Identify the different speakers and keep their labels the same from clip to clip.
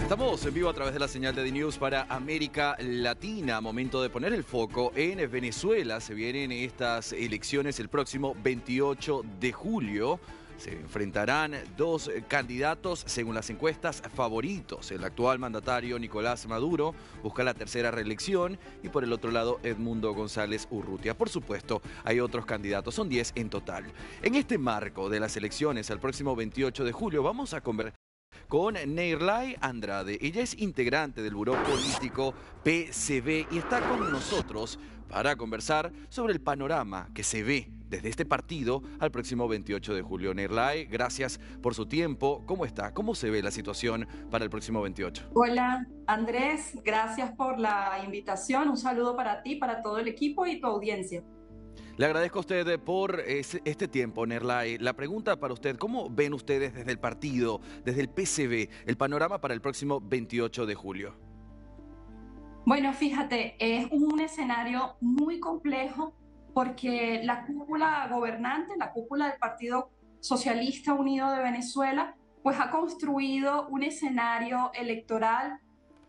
Speaker 1: Estamos en vivo a través de la señal de DNews para América Latina. Momento de poner el foco en Venezuela. Se vienen estas elecciones el próximo 28 de julio. Se enfrentarán dos candidatos, según las encuestas, favoritos. El actual mandatario Nicolás Maduro busca la tercera reelección y por el otro lado Edmundo González Urrutia. Por supuesto, hay otros candidatos, son 10 en total. En este marco de las elecciones al próximo 28 de julio vamos a conversar con Neirlay Andrade. Ella es integrante del Buró Político PCV y está con nosotros para conversar sobre el panorama que se ve desde este partido al próximo 28 de julio. Neirlay, gracias por su tiempo. ¿Cómo está? ¿Cómo se ve la situación para el próximo 28?
Speaker 2: Hola Andrés, gracias por la invitación. Un saludo para ti, para todo el equipo y tu audiencia.
Speaker 1: Le agradezco a usted por este tiempo, Neirlay. La pregunta para usted, ¿cómo ven ustedes desde el partido, desde el PCV, el panorama para el próximo 28 de julio?
Speaker 2: Bueno, fíjate, es un escenario muy complejo porque la cúpula gobernante, la cúpula del Partido Socialista Unido de Venezuela, pues ha construido un escenario electoral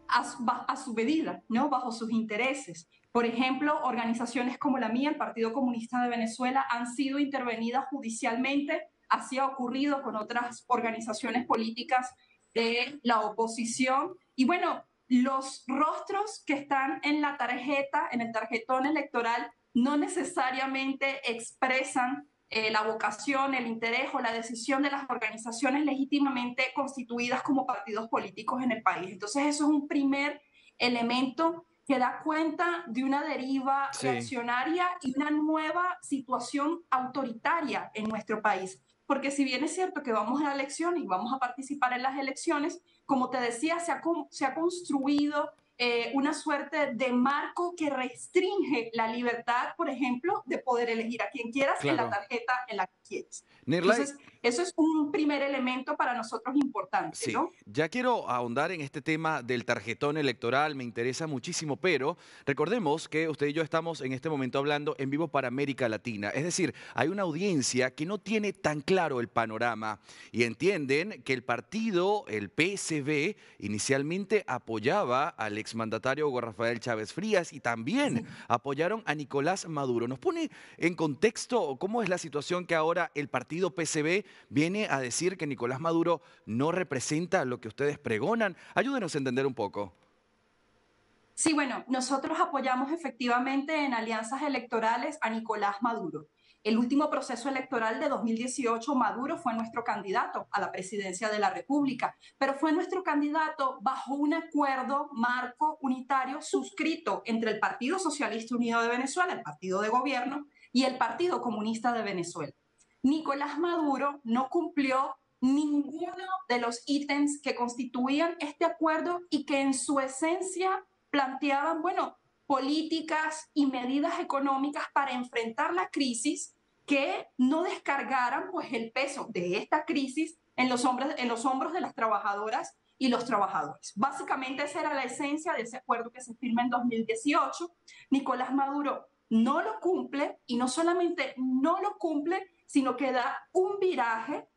Speaker 2: a su medida, ¿no? Bajo sus intereses. Por ejemplo, organizaciones como la mía, el Partido Comunista de Venezuela, han sido intervenidas judicialmente. Así ha ocurrido con otras organizaciones políticas de la oposición. Y bueno, los rostros que están en la tarjeta, en el tarjetón electoral, no necesariamente expresan la vocación, el interés o la decisión de las organizaciones legítimamente constituidas como partidos políticos en el país. Entonces, eso es un primer elemento que da cuenta de una deriva reaccionaria y una nueva situación autoritaria en nuestro país. Porque si bien es cierto que vamos a la elección y vamos a participar en las elecciones, como te decía, se ha construido una suerte de marco que restringe la libertad, por ejemplo, de poder elegir a quien quieras en la tarjeta en la que quieres.
Speaker 1: Neirlay,
Speaker 2: Entonces, eso es un primer elemento para nosotros importante,
Speaker 1: sí,
Speaker 2: ¿no?
Speaker 1: ya quiero ahondar en este tema del tarjetón electoral, me interesa muchísimo, pero recordemos que usted y yo estamos en este momento hablando en vivo para América Latina, es decir, hay una audiencia que no tiene tan claro el panorama y entienden que el partido, el PCV, inicialmente apoyaba al exmandatario Hugo Rafael Chávez Frías y también apoyaron a Nicolás Maduro. ¿Nos pone en contexto cómo es la situación que ahora el partido PCV viene a decir que Nicolás Maduro no representa lo que ustedes pregonan? Ayúdenos a entender un poco.
Speaker 2: Sí, bueno, nosotros apoyamos efectivamente en alianzas electorales a Nicolás Maduro. El último proceso electoral de 2018, Maduro fue nuestro candidato a la presidencia de la República, pero fue nuestro candidato bajo un acuerdo marco unitario suscrito entre el Partido Socialista Unido de Venezuela, el partido de gobierno, y el Partido Comunista de Venezuela. Nicolás Maduro no cumplió ninguno de los ítems que constituían este acuerdo y que en su esencia planteaban, bueno, políticas y medidas económicas para enfrentar la crisis que no descargaran pues el peso de esta crisis en los hombros de las trabajadoras y los trabajadores. Básicamente esa era la esencia de ese acuerdo que se firma en 2018. Nicolás Maduro no lo cumple y no solamente no lo cumple, sino que da un viraje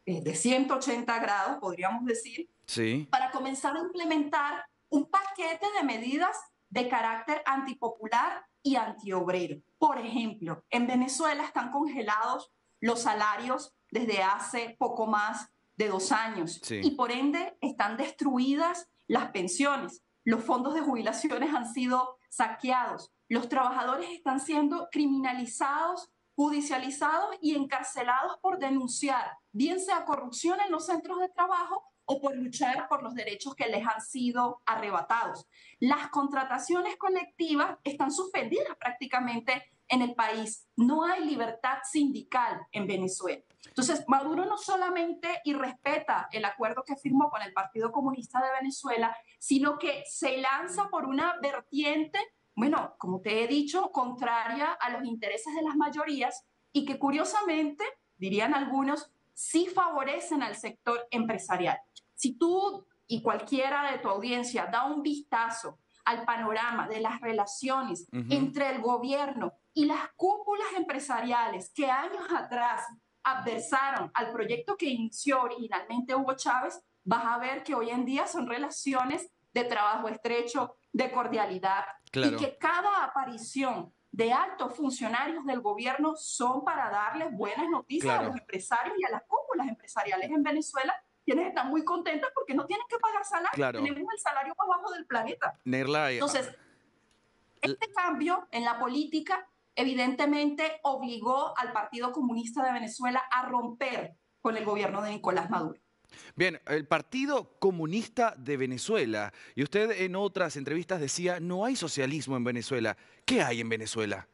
Speaker 2: de 180 grados, podríamos decir,
Speaker 1: Sí.
Speaker 2: para comenzar a implementar un paquete de medidas de carácter antipopular y antiobrero. Por ejemplo, en Venezuela están congelados los salarios desde hace poco más de 2 años y por ende están destruidas las pensiones. Los fondos de jubilaciones han sido saqueados. Los trabajadores están siendo criminalizados, judicializados y encarcelados por denunciar, bien sea corrupción en los centros de trabajo o por luchar por los derechos que les han sido arrebatados. Las contrataciones colectivas están suspendidas prácticamente en el país. No hay libertad sindical en Venezuela. Entonces, Maduro no solamente irrespeta el acuerdo que firmó con el Partido Comunista de Venezuela, sino que se lanza por una vertiente, bueno, como te he dicho, contraria a los intereses de las mayorías y que curiosamente, dirían algunos, sí favorecen al sector empresarial. Si tú y cualquiera de tu audiencia da un vistazo al panorama de las relaciones entre el gobierno y las cúpulas empresariales que años atrás adversaron al proyecto que inició originalmente Hugo Chávez, vas a ver que hoy en día son relaciones de trabajo estrecho, de cordialidad, y
Speaker 1: Claro,
Speaker 2: que cada aparición de altos funcionarios del gobierno son para darles buenas noticias a los
Speaker 1: claro,
Speaker 2: empresarios y a las cúpulas empresariales en Venezuela, quienes están muy contentas porque no tienen que pagar salario,
Speaker 1: claro.
Speaker 2: tenemos el salario más bajo del planeta.
Speaker 1: Nerlai,
Speaker 2: Entonces, este cambio en la política evidentemente obligó al Partido Comunista de Venezuela a romper con el gobierno de Nicolás Maduro.
Speaker 1: bien, el Partido Comunista de Venezuela, y usted en otras entrevistas decía, no hay socialismo en Venezuela. ¿Qué hay en Venezuela?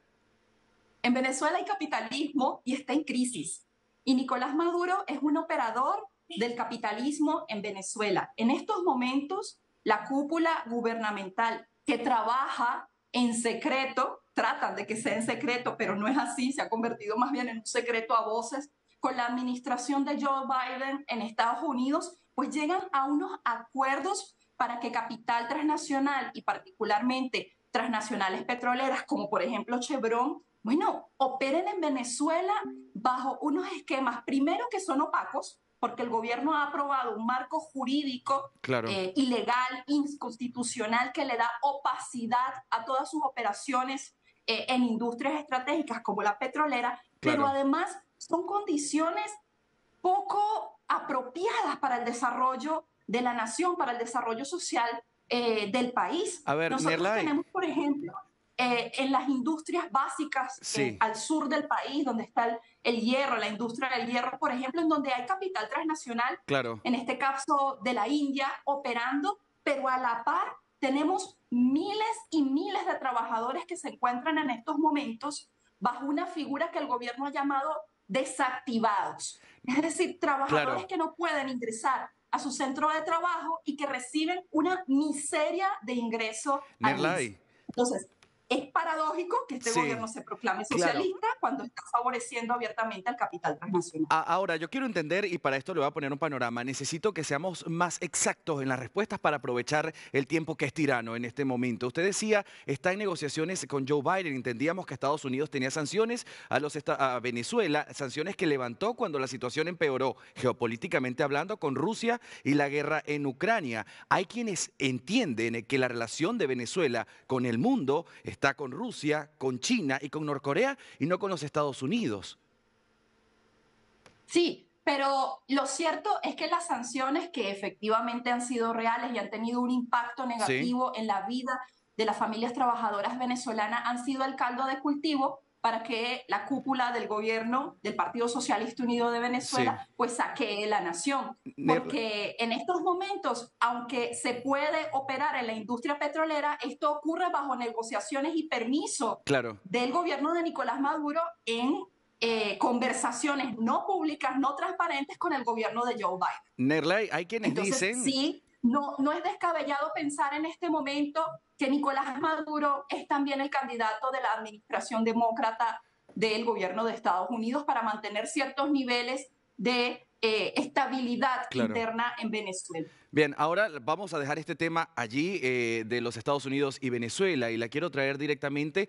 Speaker 2: En Venezuela hay capitalismo y está en crisis. Y Nicolás Maduro es un operador del capitalismo en Venezuela. En estos momentos, la cúpula gubernamental que trabaja en secreto, tratan de que sea en secreto, pero no es así, se ha convertido más bien en un secreto a voces, con la administración de Joe Biden en Estados Unidos, pues llegan a unos acuerdos para que capital transnacional y particularmente transnacionales petroleras, como por ejemplo Chevron, bueno, operen en Venezuela bajo unos esquemas, primero que son opacos, porque el gobierno ha aprobado un marco jurídico
Speaker 1: Claro,
Speaker 2: ilegal, inconstitucional, que le da opacidad a todas sus operaciones en industrias estratégicas como la petrolera, pero
Speaker 1: claro.
Speaker 2: además son condiciones poco apropiadas para el desarrollo de la nación, para el desarrollo social del país.
Speaker 1: A ver,
Speaker 2: Nosotros
Speaker 1: Nerlai,
Speaker 2: tenemos, por ejemplo, en las industrias básicas
Speaker 1: sí,
Speaker 2: al sur del país, donde está el hierro, la industria del hierro, por ejemplo, en donde hay capital transnacional,
Speaker 1: claro.
Speaker 2: en este caso de la India, operando, pero a la par tenemos miles y miles de trabajadores que se encuentran en estos momentos bajo una figura que el gobierno ha llamado desactivados. Es decir, trabajadores
Speaker 1: Claro,
Speaker 2: que no pueden ingresar a su centro de trabajo y que reciben una miseria de ingreso al mes.
Speaker 1: Nerlai,
Speaker 2: Entonces, es paradójico que este
Speaker 1: sí,
Speaker 2: gobierno se proclame
Speaker 1: claro.
Speaker 2: socialista cuando está favoreciendo abiertamente al capital transnacional.
Speaker 1: Ahora, yo quiero entender, y para esto le voy a poner un panorama, necesito que seamos más exactos en las respuestas para aprovechar el tiempo que es tirano en este momento. Usted decía, está en negociaciones con Joe Biden, entendíamos que Estados Unidos tenía sanciones a Venezuela, sanciones que levantó cuando la situación empeoró, geopolíticamente hablando, con Rusia y la guerra en Ucrania. Hay quienes entienden que la relación de Venezuela con el mundo está con Rusia, con China y con Norcorea y no con los Estados Unidos.
Speaker 2: Sí, pero lo cierto es que las sanciones que efectivamente han sido reales y han tenido un impacto
Speaker 1: Sí,
Speaker 2: negativo en la vida de las familias trabajadoras venezolanas han sido el caldo de cultivo para que la cúpula del gobierno del Partido Socialista Unido de
Speaker 1: sí.
Speaker 2: Venezuela pues saquee la nación.
Speaker 1: Ner-
Speaker 2: Porque en estos momentos, aunque se puede operar en la industria petrolera, esto ocurre bajo negociaciones y permiso
Speaker 1: claro.
Speaker 2: del gobierno de Nicolás Maduro en conversaciones no públicas, no transparentes con el gobierno de Joe Biden.
Speaker 1: Nerley, hay quienes
Speaker 2: Entonces,
Speaker 1: dicen,
Speaker 2: sí, no es descabellado pensar en este momento que Nicolás Maduro es también el candidato de la administración demócrata del gobierno de Estados Unidos para mantener ciertos niveles de estabilidad
Speaker 1: claro.
Speaker 2: interna en Venezuela.
Speaker 1: Bien, ahora vamos a dejar este tema allí de los Estados Unidos y Venezuela y la quiero traer directamente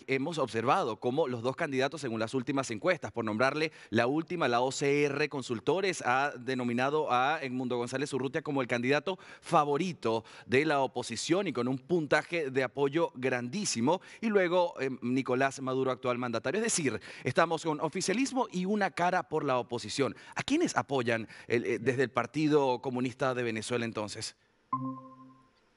Speaker 1: hemos observado cómo los dos candidatos según las últimas encuestas, por nombrarle la última, la OCR Consultores ha denominado a Edmundo González Urrutia como el candidato favorito de la oposición y con un puntaje de apoyo grandísimo y luego Nicolás Maduro, actual mandatario. Es decir, estamos con oficialismo y una cara por la oposición. ¿A quiénes apoyan desde el Partido Comunista de Venezuela entonces?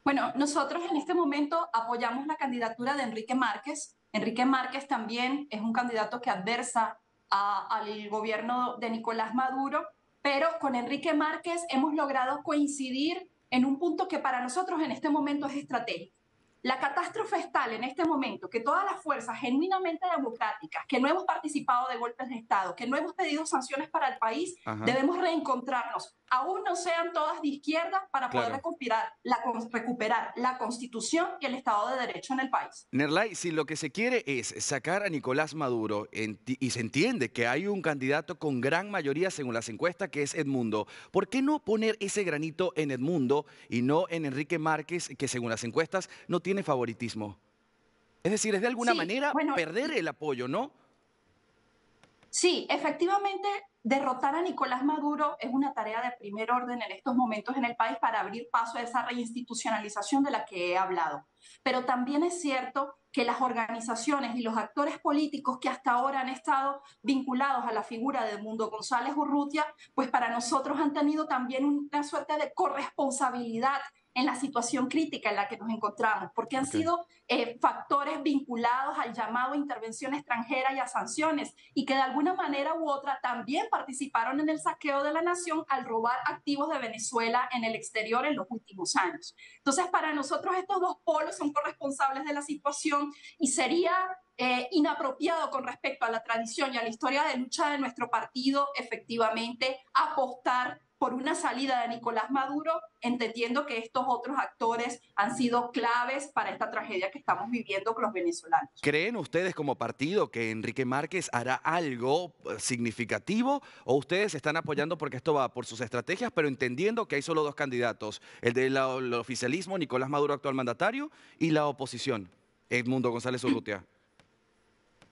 Speaker 2: Bueno, nosotros en este momento apoyamos la candidatura de Enrique Márquez. Enrique Márquez también es un candidato que adversa al gobierno de Nicolás Maduro, pero con Enrique Márquez hemos logrado coincidir en un punto que para nosotros en este momento es estratégico. La catástrofe es tal en este momento que todas las fuerzas genuinamente democráticas, que no hemos participado de golpes de Estado, que no hemos pedido sanciones para el país,
Speaker 1: Ajá,
Speaker 2: debemos reencontrarnos, aún no sean todas de izquierda, para poder
Speaker 1: claro.
Speaker 2: recuperar la Constitución y el Estado de Derecho en el país.
Speaker 1: Nerlay, si lo que se quiere es sacar a Nicolás Maduro y se entiende que hay un candidato con gran mayoría según las encuestas que es Edmundo, ¿por qué no poner ese granito en Edmundo y no en Enrique Márquez que según las encuestas no tiene favoritismo? Es decir, es de alguna
Speaker 2: Sí,
Speaker 1: manera
Speaker 2: bueno,
Speaker 1: perder el apoyo, ¿no?
Speaker 2: Sí, efectivamente, derrotar a Nicolás Maduro es una tarea de primer orden en estos momentos en el país para abrir paso a esa reinstitucionalización de la que he hablado. Pero también es cierto que las organizaciones y los actores políticos que hasta ahora han estado vinculados a la figura de Edmundo González Urrutia, pues para nosotros han tenido también una suerte de corresponsabilidad en la situación crítica en la que nos encontramos, porque han
Speaker 1: Okay.
Speaker 2: sido factores vinculados al llamado intervención extranjera y a sanciones, y que de alguna manera u otra también participaron en el saqueo de la nación al robar activos de Venezuela en el exterior en los últimos años. Entonces, para nosotros estos dos polos son corresponsables de la situación y sería inapropiado con respecto a la tradición y a la historia de lucha de nuestro partido, efectivamente, apostar por una salida de Nicolás Maduro, entendiendo que estos otros actores han sido claves para esta tragedia que estamos viviendo con los venezolanos.
Speaker 1: ¿Creen ustedes como partido que Enrique Márquez hará algo significativo o ustedes están apoyando porque esto va por sus estrategias, pero entendiendo que hay solo dos candidatos, el del oficialismo, Nicolás Maduro, actual mandatario, y la oposición, Edmundo González Urrutia?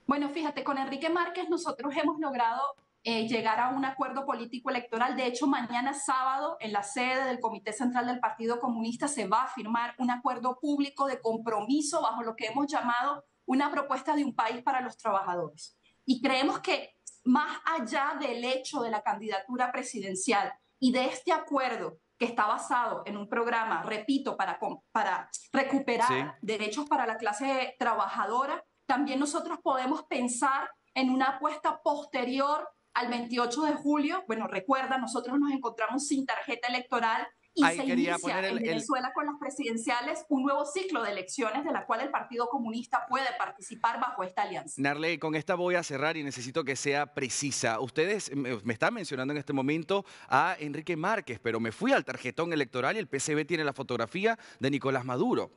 Speaker 2: Bueno, fíjate, con Enrique Márquez nosotros hemos logrado llegar a un acuerdo político electoral. De hecho, mañana sábado, en la sede del Comité Central del Partido Comunista, se va a firmar un acuerdo público de compromiso bajo lo que hemos llamado una propuesta de un país para los trabajadores. Y creemos que más allá del hecho de la candidatura presidencial y de este acuerdo que está basado en un programa, repito, para
Speaker 1: Sí.
Speaker 2: recuperar derechos para la clase trabajadora, también nosotros podemos pensar en una apuesta posterior al 28 de julio. Bueno, recuerda, nosotros nos encontramos sin tarjeta electoral y
Speaker 1: Ahí
Speaker 2: se
Speaker 1: quería
Speaker 2: inicia
Speaker 1: poner
Speaker 2: en Venezuela con las presidenciales un nuevo ciclo de elecciones de la cual el Partido Comunista puede participar bajo esta alianza.
Speaker 1: Narley, con esta voy a cerrar y necesito que sea precisa. Ustedes me están mencionando en este momento a Enrique Márquez, pero me fui al tarjetón electoral y el PCB tiene la fotografía de Nicolás Maduro.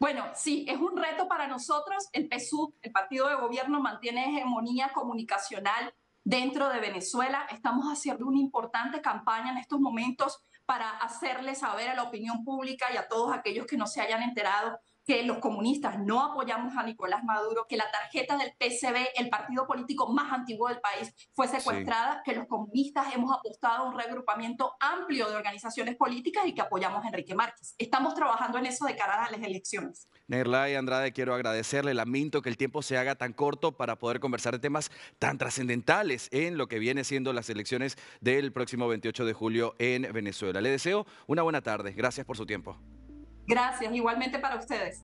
Speaker 2: Bueno, sí, es un reto para nosotros. El PSUV, el partido de gobierno, mantiene hegemonía comunicacional dentro de Venezuela. Estamos haciendo una importante campaña en estos momentos para hacerle saber a la opinión pública y a todos aquellos que no se hayan enterado que los comunistas no apoyamos a Nicolás Maduro, que la tarjeta del PCB, el partido político más antiguo del país, fue
Speaker 1: Sí.
Speaker 2: secuestrada, que los comunistas hemos apostado a un reagrupamiento amplio de organizaciones políticas y que apoyamos a Enrique Márquez. Estamos trabajando en eso de cara a las elecciones.
Speaker 1: Nerlay Andrade, quiero agradecerle. Lamento que el tiempo se haga tan corto para poder conversar de temas tan trascendentales en lo que viene siendo las elecciones del próximo 28 de julio en Venezuela. Le deseo una buena tarde. Gracias por su tiempo.
Speaker 2: Gracias, igualmente para ustedes.